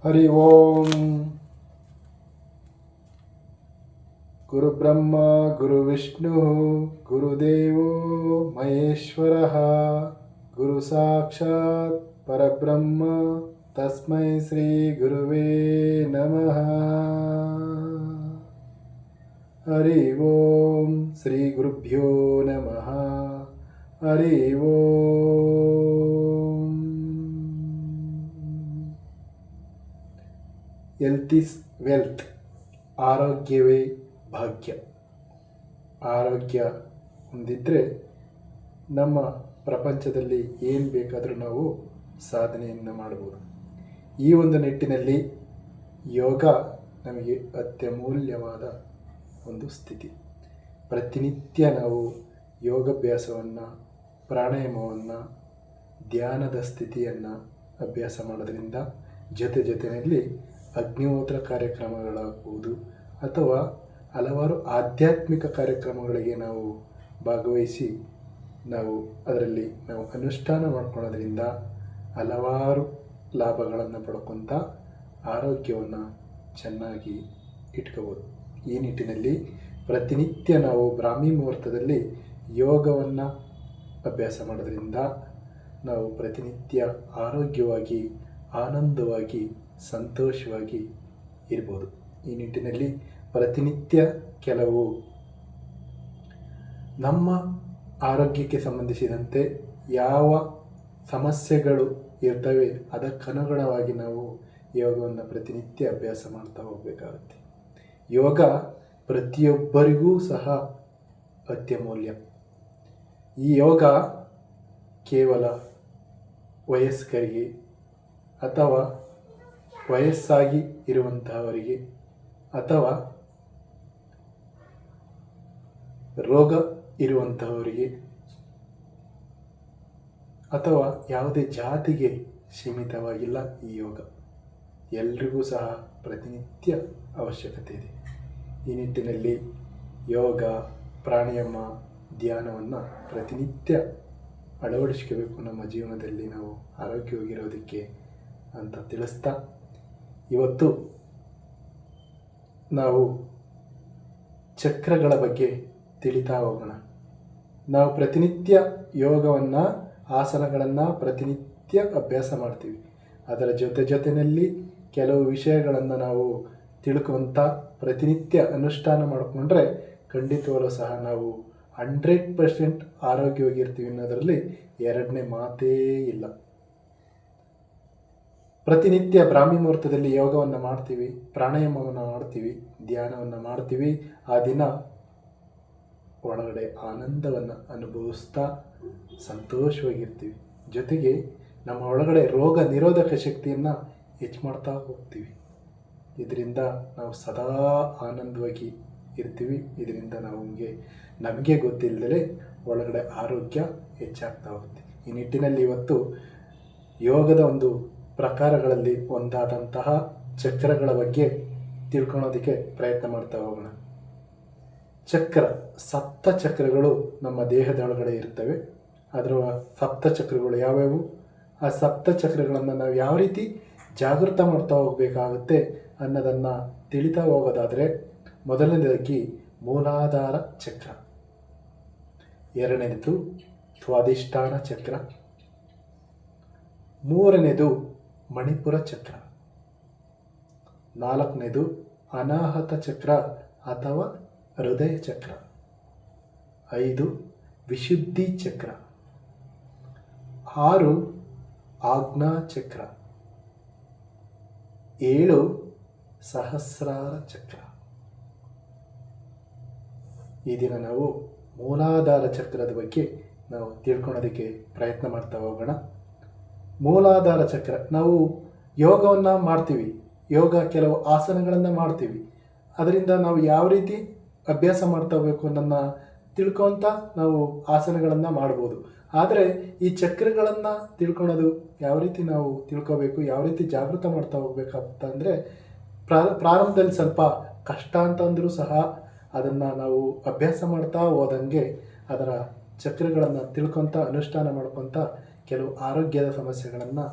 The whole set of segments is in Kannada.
ಹರಿ ಓಂ. ಗುರು ಬ್ರಹ್ಮ ಗುರು ವಿಷ್ಣು ಗುರುದೇವೋ ಮಹೇಶ್ವರ ಗುರು ಸಾಕ್ಷಾತ್ ಪರಬ್ರಹ್ಮ ತಸ್ಮೈ ಶ್ರೀ ಗುರುವೇ ನಮಃ. ಹರಿ ಓಂ. ಶ್ರೀ ಗುರುಭ್ಯೋ ನಮಃ. ಹರಿ ಓಂ. Health is wealth. ಆರೋಗ್ಯವೇ ಭಾಗ್ಯ. ಆರೋಗ್ಯ ಹೊಂದಿದ್ದರೆ ನಮ್ಮ ಪ್ರಪಂಚದಲ್ಲಿ ಏನು ಬೇಕಾದರೂ ನಾವು ಸಾಧನೆಯನ್ನು ಮಾಡಬಹುದು. ಈ ಒಂದು ನಿಟ್ಟಿನಲ್ಲಿ ಯೋಗ ನಮಗೆ ಅತ್ಯಮೂಲ್ಯವಾದ ಒಂದು ಸ್ಥಿತಿ. ಪ್ರತಿನಿತ್ಯ ನಾವು ಯೋಗಾಭ್ಯಾಸವನ್ನು, ಪ್ರಾಣಾಯಾಮವನ್ನು, ಧ್ಯಾನದ ಸ್ಥಿತಿಯನ್ನು ಅಭ್ಯಾಸ ಮಾಡೋದ್ರಿಂದ ಜೊತೆಯಲ್ಲಿ ಅಗ್ನಿಹೋತ್ರ ಕಾರ್ಯಕ್ರಮಗಳಾಗುವುದು ಅಥವಾ ಹಲವಾರು ಆಧ್ಯಾತ್ಮಿಕ ಕಾರ್ಯಕ್ರಮಗಳಿಗೆ ನಾವು ಭಾಗವಹಿಸಿ ಅದರಲ್ಲಿ ನಾವು ಅನುಷ್ಠಾನ ಮಾಡ್ಕೊಳ್ಳೋದ್ರಿಂದ ಹಲವಾರು ಲಾಭಗಳನ್ನು ಪಡ್ಕೊತ ಆರೋಗ್ಯವನ್ನು ಚೆನ್ನಾಗಿ ಇಟ್ಕೋಬೋದು. ಈ ನಿಟ್ಟಿನಲ್ಲಿ ಪ್ರತಿನಿತ್ಯ ನಾವು ಬ್ರಾಹ್ಮಿ ಮುಹೂರ್ತದಲ್ಲಿ ಯೋಗವನ್ನು ಅಭ್ಯಾಸ ಮಾಡೋದ್ರಿಂದ ನಾವು ಪ್ರತಿನಿತ್ಯ ಆರೋಗ್ಯವಾಗಿ, ಆನಂದವಾಗಿ, ಸಂತೋಷವಾಗಿ ಇರ್ಬೋದು. ಈ ನಿಟ್ಟಿನಲ್ಲಿ ಪ್ರತಿನಿತ್ಯ ಕೆಲವು ನಮ್ಮ ಆರೋಗ್ಯಕ್ಕೆ ಸಂಬಂಧಿಸಿದಂತೆ ಯಾವ ಸಮಸ್ಯೆಗಳು ಇರ್ತವೆ ಅದಕ್ಕನುಗುಣವಾಗಿ ನಾವು ಯೋಗವನ್ನು ಪ್ರತಿನಿತ್ಯ ಅಭ್ಯಾಸ ಮಾಡ್ತಾ ಹೋಗಬೇಕಾಗುತ್ತೆ. ಯೋಗ ಪ್ರತಿಯೊಬ್ಬರಿಗೂ ಸಹ ಅತ್ಯಮೂಲ್ಯ. ಈ ಯೋಗ ಕೇವಲ ವಯಸ್ಕರಿಗೆ ಅಥವಾ ವಯಸ್ಸಾಗಿ ಇರುವಂತಹವರಿಗೆ ಅಥವಾ ರೋಗ ಇರುವಂತಹವರಿಗೆ ಅಥವಾ ಯಾವುದೇ ಜಾತಿಗೆ ಸೀಮಿತವಾಗಿಲ್ಲ. ಈ ಯೋಗ ಎಲ್ರಿಗೂ ಸಹ ಪ್ರತಿನಿತ್ಯ ಅವಶ್ಯಕತೆ ಇದೆ. ಈ ನಿಟ್ಟಿನಲ್ಲಿ ಯೋಗ, ಪ್ರಾಣಾಯಾಮ, ಧ್ಯಾನವನ್ನು ಪ್ರತಿನಿತ್ಯ ಅಳವಡಿಸ್ಕೋಬೇಕು ನಮ್ಮ ಜೀವನದಲ್ಲಿ, ನಾವು ಆರೋಗ್ಯವಾಗಿರೋದಕ್ಕೆ ಅಂತ ತಿಳಿಸ್ತಾ ಇವತ್ತು ನಾವು ಚಕ್ರಗಳ ಬಗ್ಗೆ ತಿಳಿತಾ ಹೋಗೋಣ. ನಾವು ಪ್ರತಿನಿತ್ಯ ಯೋಗವನ್ನು, ಆಸನಗಳನ್ನು ಪ್ರತಿನಿತ್ಯ ಅಭ್ಯಾಸ ಮಾಡ್ತೀವಿ. ಅದರ ಜೊತೆಯಲ್ಲಿ ಕೆಲವು ವಿಷಯಗಳನ್ನು ನಾವು ತಿಳ್ಕೊಂತ ಪ್ರತಿನಿತ್ಯ ಅನುಷ್ಠಾನ ಮಾಡಿಕೊಂಡ್ರೆ ಖಂಡಿತವಾಗಲೂ ಸಹ ನಾವು 100% ಆರೋಗ್ಯವಾಗಿರ್ತೀವಿ ಅನ್ನೋದರಲ್ಲಿ ಎರಡನೇ ಮಾತೇ ಇಲ್ಲ. ಪ್ರತಿನಿತ್ಯ ಬ್ರಾಹ್ಮಿ ಮುಹೂರ್ತದಲ್ಲಿ ಯೋಗವನ್ನು ಮಾಡ್ತೀವಿ, ಪ್ರಾಣಾಯಾಮವನ್ನು ಮಾಡ್ತೀವಿ, ಧ್ಯಾನವನ್ನು ಮಾಡ್ತೀವಿ. ಆ ದಿನ ಒಳಗಡೆ ಆನಂದವನ್ನು ಅನುಭವಿಸ್ತಾ ಸಂತೋಷವಾಗಿರ್ತೀವಿ. ಜೊತೆಗೆ ನಮ್ಮ ಒಳಗಡೆ ರೋಗ ನಿರೋಧಕ ಶಕ್ತಿಯನ್ನು ಹೆಚ್ಚು ಮಾಡ್ತಾ ಹೋಗ್ತೀವಿ. ಇದರಿಂದ ನಾವು ಸದಾ ಆನಂದವಾಗಿ ಇರ್ತೀವಿ. ಇದರಿಂದ ನಮಗೆ ಗೊತ್ತಿಲ್ಲದೆ ಒಳಗಡೆ ಆರೋಗ್ಯ ಹೆಚ್ಚಾಗ್ತಾ ಹೋಗುತ್ತೆ. ಈ ನಿಟ್ಟಿನಲ್ಲಿ ಇವತ್ತು ಯೋಗದ ಒಂದು ಪ್ರಕಾರಗಳಲ್ಲಿ ಒಂದಾದಂತಹ ಚಕ್ರಗಳ ಬಗ್ಗೆ ತಿಳ್ಕೊಳ್ಳೋದಕ್ಕೆ ಪ್ರಯತ್ನ ಮಾಡ್ತಾ ಹೋಗೋಣ. ಸಪ್ತ ಚಕ್ರಗಳು ನಮ್ಮ ದೇಹದ ಒಳಗಡೆ ಇರ್ತವೆ. ಅದರ ಸಪ್ತ ಚಕ್ರಗಳು ಯಾವ್ಯಾವು, ಆ ಸಪ್ತ ಚಕ್ರಗಳನ್ನು ನಾವು ಯಾವ ರೀತಿ ಜಾಗೃತ ಮಾಡ್ತಾ ಹೋಗಬೇಕಾಗುತ್ತೆ ಅನ್ನೋದನ್ನು ತಿಳಿತಾ ಹೋಗೋದಾದರೆ, ಮೊದಲನೇದಾಗಿ ಮೂಲಾಧಾರ ಚಕ್ರ, ಎರಡನೇದು ಸ್ವಾಧಿಷ್ಠಾನ ಚಕ್ರ, ಮೂರನೇದು ಮಣಿಪುರ ಚಕ್ರ, ನಾಲ್ಕನೇದು ಅನಾಹತ ಚಕ್ರ ಅಥವಾ ಹೃದಯ ಚಕ್ರ, 5 ವಿಶುದ್ಧಿ ಚಕ್ರ, 6 ಆಜ್ಞಾ ಚಕ್ರ, 7 ಸಹಸ್ರಾರ ಚಕ್ರ. ಈ ದಿನ ನಾವು ಮೂಲಾಧಾರ ಚಕ್ರದ ಬಗ್ಗೆ ನಾವು ತಿಳ್ಕೊಳ್ಳೋದಕ್ಕೆ ಪ್ರಯತ್ನ ಮಾಡ್ತಾ ಹೋಗೋಣ. ಮೂಲಾಧಾರ ಚಕ್ರ, ನಾವು ಯೋಗವನ್ನು ಮಾಡ್ತೀವಿ, ಕೆಲವು ಆಸನಗಳನ್ನು ಮಾಡ್ತೀವಿ. ಅದರಿಂದ ನಾವು ಯಾವ ರೀತಿ ಅಭ್ಯಾಸ ಮಾಡ್ತಾ ಹೋಗಬೇಕು ಅನ್ನೋದನ್ನು ತಿಳ್ಕೊತ ನಾವು ಆಸನಗಳನ್ನು ಮಾಡ್ಬೋದು. ಆದರೆ ಈ ಚಕ್ರಗಳನ್ನು ತಿಳ್ಕೊಳೋದು ಯಾವ ರೀತಿ ನಾವು ತಿಳ್ಕೋಬೇಕು, ಯಾವ ರೀತಿ ಜಾಗೃತ ಮಾಡ್ತಾ ಹೋಗ್ಬೇಕಂತ ಅಂದರೆ ಪ್ರಾರಂಭದಲ್ಲಿ ಸ್ವಲ್ಪ ಕಷ್ಟ ಅಂತಂದರೂ ಸಹ ಅದನ್ನು ನಾವು ಅಭ್ಯಾಸ ಮಾಡ್ತಾ ಹೋದಂಗೆ ಅದರ ಚಕ್ರಗಳನ್ನು ತಿಳ್ಕೊತ ಅನುಷ್ಠಾನ ಮಾಡ್ಕೊತ ಕೆಲವು ಆರೋಗ್ಯದ ಸಮಸ್ಯೆಗಳನ್ನು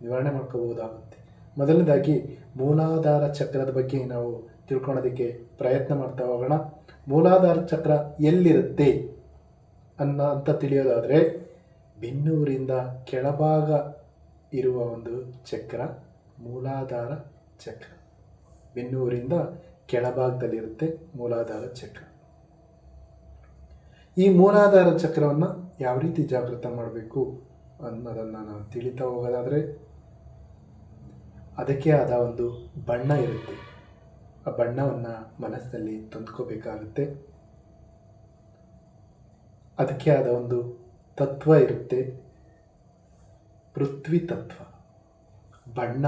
ನಿವಾರಣೆ ಮಾಡ್ಕೋಬಹುದಾಗುತ್ತೆ. ಮೊದಲನೇದಾಗಿ ಮೂಲಾಧಾರ ಚಕ್ರದ ಬಗ್ಗೆ ನಾವು ತಿಳ್ಕೊಳ್ಳೋದಕ್ಕೆ ಪ್ರಯತ್ನ ಮಾಡ್ತಾ ಹೋಗೋಣ. ಮೂಲಾಧಾರ ಚಕ್ರ ಎಲ್ಲಿರುತ್ತೆ ಅಂತ ತಿಳಿಯೋದಾದರೆ, ಬೆನ್ನೂರಿಂದ ಕೆಳಭಾಗ ಇರುವ ಒಂದು ಚಕ್ರ ಮೂಲಾಧಾರ ಚಕ್ರ. ಬೆನ್ನೂರಿಂದ ಕೆಳಭಾಗದಲ್ಲಿರುತ್ತೆ ಮೂಲಾಧಾರ ಚಕ್ರ. ಈ ಮೂಲಾಧಾರ ಚಕ್ರವನ್ನು ಯಾವ ರೀತಿ ಜಾಗೃತ ಮಾಡಬೇಕು ಅನ್ನೋದನ್ನು ನಾವು ತಿಳಿತಾ ಹೋಗೋದಾದರೆ, ಅದಕ್ಕೆ ಆದ ಒಂದು ಬಣ್ಣ ಇರುತ್ತೆ. ಆ ಬಣ್ಣವನ್ನು ಮನಸ್ಸಿನಲ್ಲಿ ತಂದ್ಕೋಬೇಕಾಗುತ್ತೆ. ಅದಕ್ಕೆ ಆದ ಒಂದು ತತ್ವ ಇರುತ್ತೆ, ಪೃಥ್ವಿ ತತ್ವ. ಬಣ್ಣ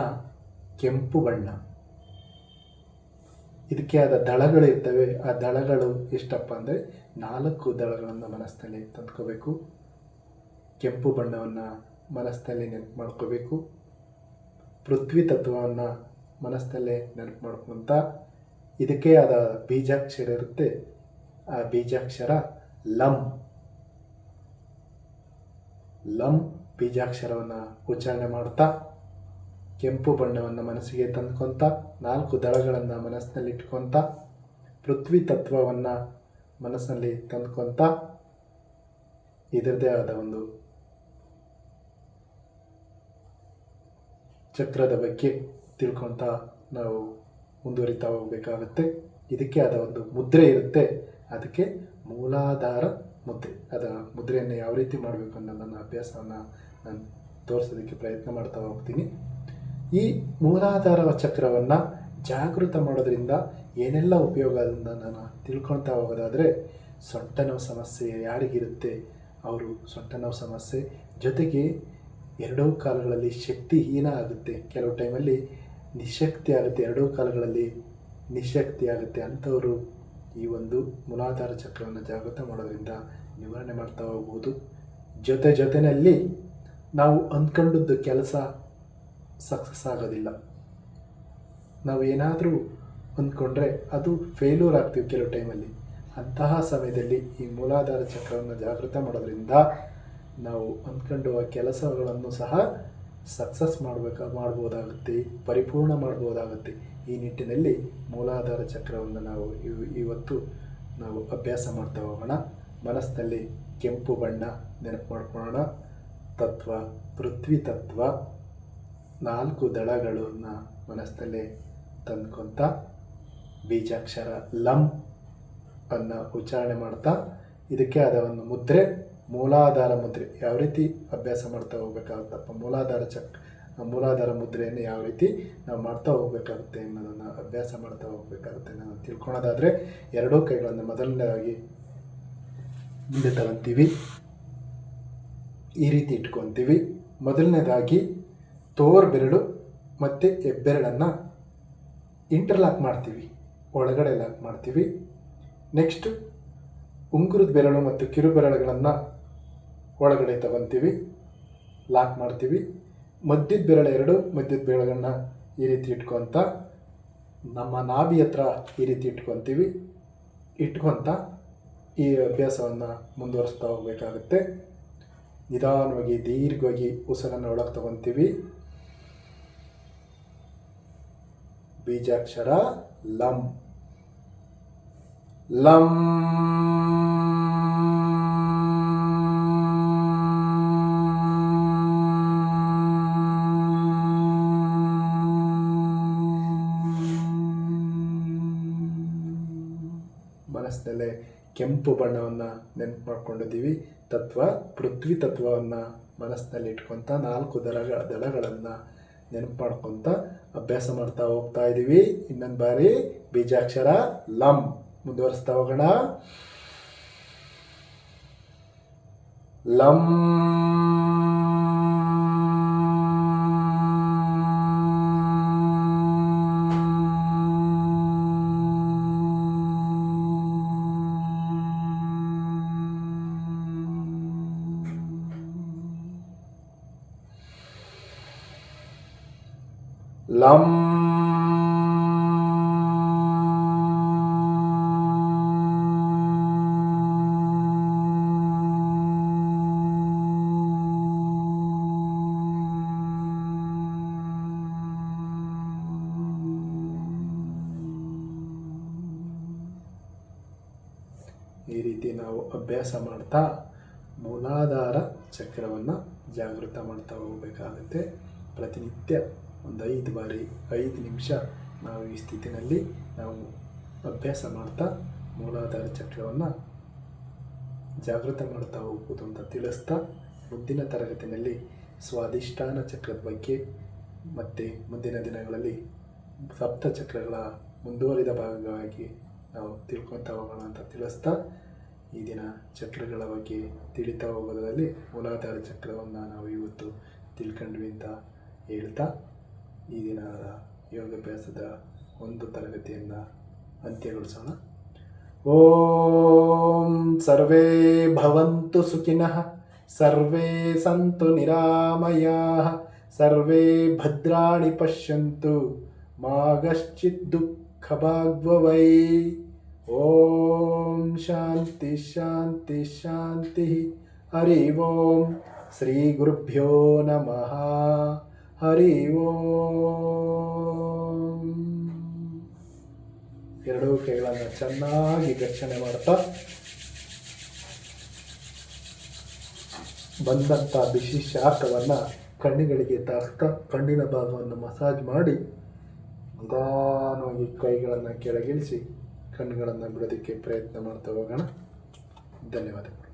ಕೆಂಪು ಬಣ್ಣ. ಇದಕ್ಕೆ ಆದ ದಳಗಳಿರ್ತವೆ. ಆ ದಳಗಳು ಎಷ್ಟಪ್ಪ ಅಂದರೆ 4 ದಳಗಳನ್ನು ಮನಸ್ಸಿನಲ್ಲಿ ತಂದ್ಕೋಬೇಕು. ಕೆಂಪು ಬಣ್ಣವನ್ನು ಮನಸ್ಸಿನಲ್ಲಿ ನೆನಪು ಮಾಡ್ಕೋಬೇಕು. ಪೃಥ್ವಿ ತತ್ವವನ್ನು ಮನಸ್ಸಿನಲ್ಲೇ ನೆನಪು ಮಾಡ್ಕೊಂತ ಇದಕ್ಕೆ ಆದ ಬೀಜಾಕ್ಷರ ಇರುತ್ತೆ. ಆ ಬೀಜಾಕ್ಷರ ಲಂ. ಲಂ ಬೀಜಾಕ್ಷರವನ್ನು ಉಚ್ಚಾರಣೆ ಮಾಡ್ತಾ ಕೆಂಪು ಬಣ್ಣವನ್ನು ಮನಸ್ಸಿಗೆ ತಂದ್ಕೊತ 4 ದಳಗಳನ್ನು ಮನಸ್ಸಿನಲ್ಲಿ ಇಟ್ಕೊತ ಪೃಥ್ವಿ ತತ್ವವನ್ನು ಮನಸ್ಸಿನಲ್ಲಿ ತಂದ್ಕೊತ ಇದರದೇ ಆದ ಒಂದು ಚಕ್ರದ ಬಗ್ಗೆ ತಿಳ್ಕೊತ ನಾವು ಮುಂದುವರಿತಾ ಹೋಗಬೇಕಾಗುತ್ತೆ. ಇದಕ್ಕೆ ಆದ ಒಂದು ಮುದ್ರೆ ಇರುತ್ತೆ. ಅದಕ್ಕೆ ಮೂಲಾಧಾರ ಮುದ್ರೆ. ಅದರ ಮುದ್ರೆಯನ್ನು ಯಾವ ರೀತಿ ಮಾಡಬೇಕು ಅನ್ನೋ ನನ್ನ ಅಭ್ಯಾಸವನ್ನು ನಾನು ತೋರಿಸೋದಕ್ಕೆ ಪ್ರಯತ್ನ ಮಾಡ್ತಾ ಹೋಗ್ತೀನಿ. ಈ ಮೂಲಾಧಾರ ಚಕ್ರವನ್ನು ಜಾಗೃತ ಮಾಡೋದ್ರಿಂದ ಏನೆಲ್ಲ ಉಪಯೋಗ ಅಂತ ನಾನು ತಿಳ್ಕೊಳ್ತಾ ಹೋಗೋದಾದರೆ, ಸೊಂಟ ನೋವು ಸಮಸ್ಯೆ ಯಾರಿಗಿರುತ್ತೆ ಅವರು ಸೊಂಟ ನೋವು ಸಮಸ್ಯೆ ಜೊತೆಗೆ ಎರಡೂ ಕಾಲುಗಳಲ್ಲಿ ಶಕ್ತಿಹೀನ ಆಗುತ್ತೆ. ಕೆಲವು ಟೈಮಲ್ಲಿ ನಿಶಕ್ತಿ ಆಗುತ್ತೆ. ಎರಡೂ ಕಾಲುಗಳಲ್ಲಿ ನಿಶಕ್ತಿ ಆಗುತ್ತೆ. ಅಂಥವರು ಈ ಒಂದು ಮೂಲಾಧಾರ ಚಕ್ರವನ್ನು ಜಾಗೃತ ಮಾಡೋದ್ರಿಂದ ನಿವಾರಣೆ ಮಾಡ್ತಾ ಹೋಗ್ಬೋದು. ಜೊತೆಯಲ್ಲಿ ನಾವು ಅಂದ್ಕೊಂಡದ್ದು ಕೆಲಸ ಸಕ್ಸಸ್ ಆಗೋದಿಲ್ಲ. ನಾವು ಏನಾದರೂ ಅಂದ್ಕೊಂಡ್ರೆ ಅದು ಫೇಲ್ಯೂರ್ ಆಗ್ತೀವಿ ಕೆಲವು ಟೈಮಲ್ಲಿ. ಅಂತಹ ಸಮಯದಲ್ಲಿ ಈ ಮೂಲಾಧಾರ ಚಕ್ರವನ್ನು ಜಾಗೃತ ಮಾಡೋದ್ರಿಂದ ನಾವು ಅಂದ್ಕೊಂಡು ಆ ಕೆಲಸಗಳನ್ನು ಸಹ ಸಕ್ಸಸ್ ಮಾಡ್ಬೋದಾಗುತ್ತೆ, ಪರಿಪೂರ್ಣ ಮಾಡ್ಬೋದಾಗುತ್ತೆ. ಈ ನಿಟ್ಟಿನಲ್ಲಿ ಮೂಲಾಧಾರ ಚಕ್ರವನ್ನು ನಾವು ಇವತ್ತು ನಾವು ಅಭ್ಯಾಸ ಮಾಡ್ತಾ ಹೋಗೋಣ. ಮನಸ್ಸಿನಲ್ಲಿ ಕೆಂಪು ಬಣ್ಣ ನೆನಪು ಮಾಡ್ಕೊಳ್ಳೋಣ. ತತ್ವ ಪೃಥ್ವಿ ತತ್ವ, 4 ದಳಗಳನ್ನು ಮನಸ್ಸಿನಲ್ಲೇ ತಂದ್ಕೊತ ಬೀಜಾಕ್ಷರ ಲಂ ಅನ್ನು ಉಚ್ಚಾರಣೆ ಮಾಡ್ತಾ ಇದಕ್ಕೆ ಆದ ಒಂದು ಮುದ್ರೆ ಮೂಲಾಧಾರ ಮುದ್ರೆ ಯಾವ ರೀತಿ ಅಭ್ಯಾಸ ಮಾಡ್ತಾ ಹೋಗ್ಬೇಕಾಗುತ್ತಪ್ಪ, ಮೂಲಾಧಾರ ಮುದ್ರೆಯನ್ನು ಯಾವ ರೀತಿ ನಾವು ಮಾಡ್ತಾ ಹೋಗ್ಬೇಕಾಗುತ್ತೆ ಅನ್ನೋದನ್ನು ಅಭ್ಯಾಸ ಮಾಡ್ತಾ ಹೋಗ್ಬೇಕಾಗುತ್ತೆ. ನಾನು ತಿಳ್ಕೊಳೋದಾದರೆ ಎರಡೂ ಕೈಗಳನ್ನು ಮೊದಲನೇದಾಗಿ ಮುಂದೆ ತಗೊಂತೀವಿ. ಈ ರೀತಿ ಇಟ್ಕೊತೀವಿ. ಮೊದಲನೇದಾಗಿ ತೋರ್ ಬೆರಳು ಮತ್ತು ಹೆಬ್ಬೆರಳನ್ನು ಇಂಟರ್ಲಾಕ್ ಮಾಡ್ತೀವಿ, ಒಳಗಡೆ ಲಾಕ್ ಮಾಡ್ತೀವಿ. ನೆಕ್ಸ್ಟ್ ಉಂಗುರದ ಬೆರಳು ಮತ್ತು ಕಿರು ಬೆರಳುಗಳನ್ನು ಒಳಗಡೆ ತಗೊತೀವಿ, ಲಾಕ್ ಮಾಡ್ತೀವಿ. ಮಧ್ಯದ ಬೆರಳುಗಳನ್ನ ಈ ರೀತಿ ಇಟ್ಕೊತ ನಮ್ಮ ನಾಭಿ ಹತ್ರ ಈ ರೀತಿ ಇಟ್ಕೊತ ಈ ಅಭ್ಯಾಸವನ್ನು ಮುಂದುವರಿಸ್ತಾ ಹೋಗಬೇಕಾಗುತ್ತೆ. ನಿಧಾನವಾಗಿ ದೀರ್ಘವಾಗಿ ಉಸಿರನ್ನು ಒಳಗೆ ತಗೊತೀವಿ. ಬೀಜಾಕ್ಷರ ಲಂ ಲಂ. ಮನಸ್ಸಿನಲ್ಲೇ ಕೆಂಪು ಬಣ್ಣವನ್ನು ನೆನಪು ಮಾಡ್ಕೊಂಡಿದ್ದೀವಿ. ತತ್ವ ಪೃಥ್ವಿ ತತ್ವವನ್ನು ಮನಸ್ಸಿನಲ್ಲಿ ಇಟ್ಕೊತ 4 ದಳಗಳನ್ನು ನೆನಪು ಮಾಡ್ಕೊತ ಅಭ್ಯಾಸ ಮಾಡ್ತಾ ಹೋಗ್ತಾ ಇದ್ದೀವಿ. ಇನ್ನೊಂದು ಬಾರಿ ಬೀಜಾಕ್ಷರ ಲಂ ಮುಂದುವರಿಸ್ತಾ ಹೋಗೋಣ. ಲಂ ಲಂ. ಈ ರೀತಿ ನಾವು ಅಭ್ಯಾಸ ಮಾಡ್ತಾ ಮೂಲಾಧಾರ ಚಕ್ರವನ್ನು ಜಾಗೃತ ಮಾಡ್ತಾ ಹೋಗಬೇಕಾಗುತ್ತೆ. ಪ್ರತಿನಿತ್ಯ ಒಂದು 5 ಬಾರಿ 5 ನಿಮಿಷ ನಾವು ಈ ಸ್ಥಿತಿನಲ್ಲಿ ನಾವು ಅಭ್ಯಾಸ ಮಾಡ್ತಾ ಮೂಲಾಧಾರ ಚಕ್ರವನ್ನು ಜಾಗೃತ ಮಾಡ್ತಾ ಹೋಗ್ಬೋದು ಅಂತ ತಿಳಿಸ್ತಾ, ಮುಂದಿನ ತರಗತಿಯಲ್ಲಿ ಸ್ವಾಧಿಷ್ಠಾನ ಚಕ್ರದ ಬಗ್ಗೆ ಮತ್ತು ಮುಂದಿನ ದಿನಗಳಲ್ಲಿ ಸಪ್ತ ಚಕ್ರಗಳ ಮುಂದುವರಿದ ಭಾಗವಾಗಿ ನಾವು ತಿಳ್ಕೊತಾ ಹೋಗೋಣ ಅಂತ ತಿಳಿಸ್ತಾ, ಈ ದಿನ ಚಕ್ರಗಳ ಬಗ್ಗೆ ತಿಳಿತಾ ಹೋಗೋದ್ರಲ್ಲಿ ಮೂಲಾಧಾರ ಚಕ್ರವನ್ನು ನಾವು ಇವತ್ತು ತಿಳ್ಕೊಂಡ್ವಿ ಅಂತ ಹೇಳ್ತಾ, ಈ ದಿನದ ಯೋಗಾಭ್ಯಾಸದ ಒಂದು ತರಗತಿಯನ್ನು ಅಂತ್ಯಗೊಳಿಸೋಣ. ಓಂ ಸರ್ವೇ ಭವಂತು ಸುಖಿನಃ, ಸರ್ವೇ ಸಂತು ನಿರಾಮಯಾಃ, ಸರ್ವೇ ಭದ್ರಾಣಿ ಪಶ್ಯಂತು ಮಾ ಕಶ್ಚಿತ್ ದುಃಖಭಾಗ್ಭವೈ. ಓಂ ಶಾಂತಿ ಶಾಂತಿ ಶಾಂತಿ. ಹರಿ ಓಂ. ಶ್ರೀ ಗುರುಭ್ಯೋ ನಮಃ. ಹರಿ ಓಂ. ಎರಡೂ ಕೈಗಳನ್ನು ಚೆನ್ನಾಗಿ ಘರ್ಷಣೆ ಮಾಡ್ತಾ ಬಂದಂಥ ಬಿಸಿ ಶಾಖವನ್ನು ಕಣ್ಣುಗಳಿಗೆ ತಾಕ್ತಾ ಕಣ್ಣಿನ ಭಾಗವನ್ನು ಮಸಾಜ್ ಮಾಡಿ ನಿಧಾನವಾಗಿ ಕೈಗಳನ್ನು ಕೆಳಗಿಳಿಸಿ ಕಣ್ಣುಗಳನ್ನು ಬಿಡೋದಕ್ಕೆ ಪ್ರಯತ್ನ ಮಾಡ್ತಾ ಹೋಗೋಣ. ಧನ್ಯವಾದಗಳು.